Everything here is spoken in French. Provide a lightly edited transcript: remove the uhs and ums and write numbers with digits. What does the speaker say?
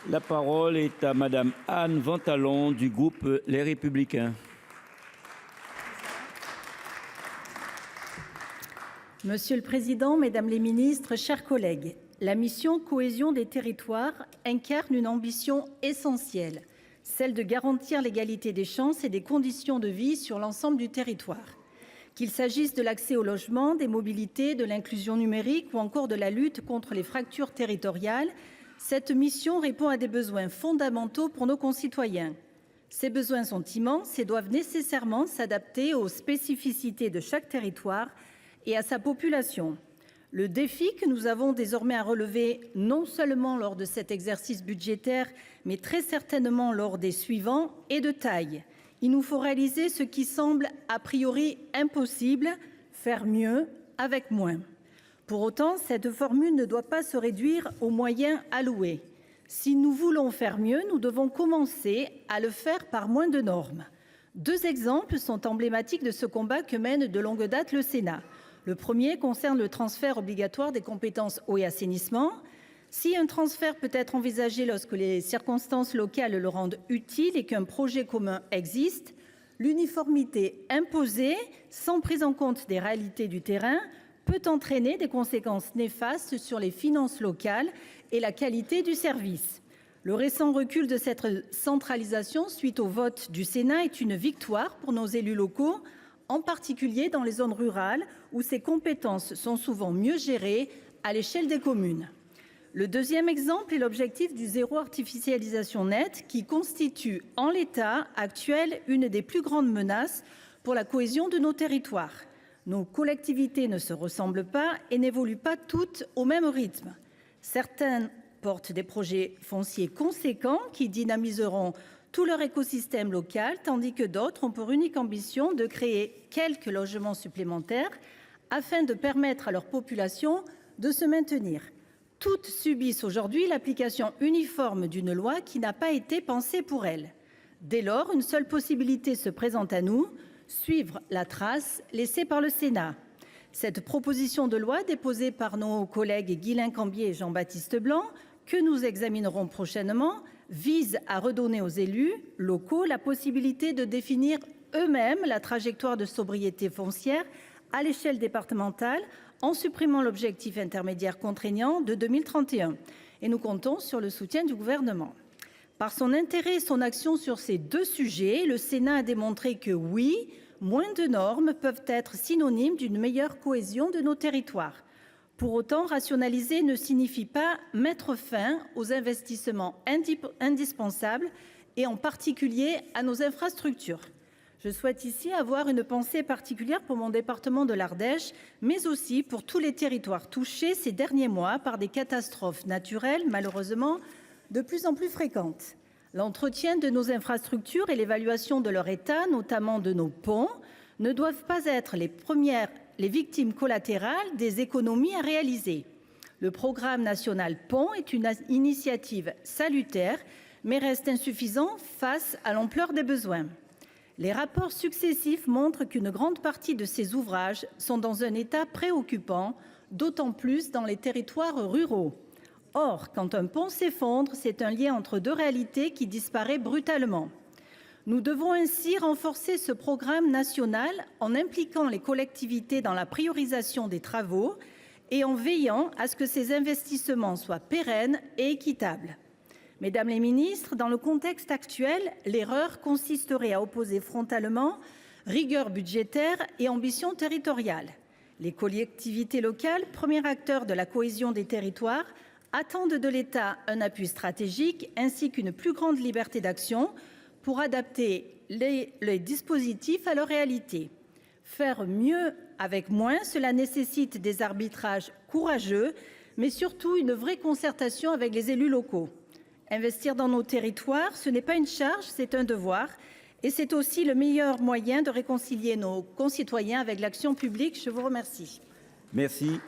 La parole est à Madame Anne Ventalon du groupe Les Républicains. Monsieur le Président, Mesdames les ministres, chers collègues, la mission Cohésion des territoires incarne une ambition essentielle, celle de garantir l'égalité des chances et des conditions de vie sur l'ensemble du territoire. Qu'il s'agisse de l'accès au logement, des mobilités, de l'inclusion numérique ou encore de la lutte contre les fractures territoriales, cette mission répond à des besoins fondamentaux pour nos concitoyens. Ces besoins sont immenses et doivent nécessairement s'adapter aux spécificités de chaque territoire et à sa population. Le défi que nous avons désormais à relever, non seulement lors de cet exercice budgétaire, mais très certainement lors des suivants, est de taille. Il nous faut réaliser ce qui semble a priori impossible, faire mieux avec moins. Pour autant, cette formule ne doit pas se réduire aux moyens alloués. Si nous voulons faire mieux, nous devons commencer à le faire par moins de normes. Deux exemples sont emblématiques de ce combat que mène de longue date le Sénat. Le premier concerne le transfert obligatoire des compétences eau et assainissement. Si un transfert peut être envisagé lorsque les circonstances locales le rendent utile et qu'un projet commun existe, l'uniformité imposée, sans prise en compte des réalités du terrain, peut entraîner des conséquences néfastes sur les finances locales et la qualité du service. Le récent recul de cette centralisation suite au vote du Sénat est une victoire pour nos élus locaux, en particulier dans les zones rurales où ces compétences sont souvent mieux gérées à l'échelle des communes. Le deuxième exemple est l'objectif du zéro artificialisation nette qui constitue en l'état actuel une des plus grandes menaces pour la cohésion de nos territoires. Nos collectivités ne se ressemblent pas et n'évoluent pas toutes au même rythme. Certaines portent des projets fonciers conséquents qui dynamiseront tout leur écosystème local, tandis que d'autres ont pour unique ambition de créer quelques logements supplémentaires afin de permettre à leur population de se maintenir. Toutes subissent aujourd'hui l'application uniforme d'une loi qui n'a pas été pensée pour elles. Dès lors, une seule possibilité se présente à nous, suivre la trace laissée par le Sénat. Cette proposition de loi déposée par nos collègues Guislain Cambier et Jean-Baptiste Blanc, que nous examinerons prochainement, vise à redonner aux élus locaux la possibilité de définir eux-mêmes la trajectoire de sobriété foncière à l'échelle départementale en supprimant l'objectif intermédiaire contraignant de 2031. Et nous comptons sur le soutien du gouvernement. Par son intérêt et son action sur ces deux sujets, le Sénat a démontré que oui, moins de normes peuvent être synonymes d'une meilleure cohésion de nos territoires. Pour autant, rationaliser ne signifie pas mettre fin aux investissements indispensables et en particulier à nos infrastructures. Je souhaite ici avoir une pensée particulière pour mon département de l'Ardèche, mais aussi pour tous les territoires touchés ces derniers mois par des catastrophes naturelles, malheureusement de plus en plus fréquentes. L'entretien de nos infrastructures et l'évaluation de leur état, notamment de nos ponts, ne doivent pas être les victimes collatérales des économies à réaliser. Le programme national Ponts est une initiative salutaire, mais reste insuffisant face à l'ampleur des besoins. Les rapports successifs montrent qu'une grande partie de ces ouvrages sont dans un état préoccupant, d'autant plus dans les territoires ruraux. Or, quand un pont s'effondre, c'est un lien entre deux réalités qui disparaît brutalement. Nous devons ainsi renforcer ce programme national en impliquant les collectivités dans la priorisation des travaux et en veillant à ce que ces investissements soient pérennes et équitables. Mesdames les ministres, dans le contexte actuel, l'erreur consisterait à opposer frontalement rigueur budgétaire et ambition territoriale. Les collectivités locales, premiers acteurs de la cohésion des territoires, attendent de l'État un appui stratégique ainsi qu'une plus grande liberté d'action pour adapter les dispositifs à leur réalité. Faire mieux avec moins, cela nécessite des arbitrages courageux, mais surtout une vraie concertation avec les élus locaux. Investir dans nos territoires, ce n'est pas une charge, c'est un devoir. Et c'est aussi le meilleur moyen de réconcilier nos concitoyens avec l'action publique. Je vous remercie. Merci.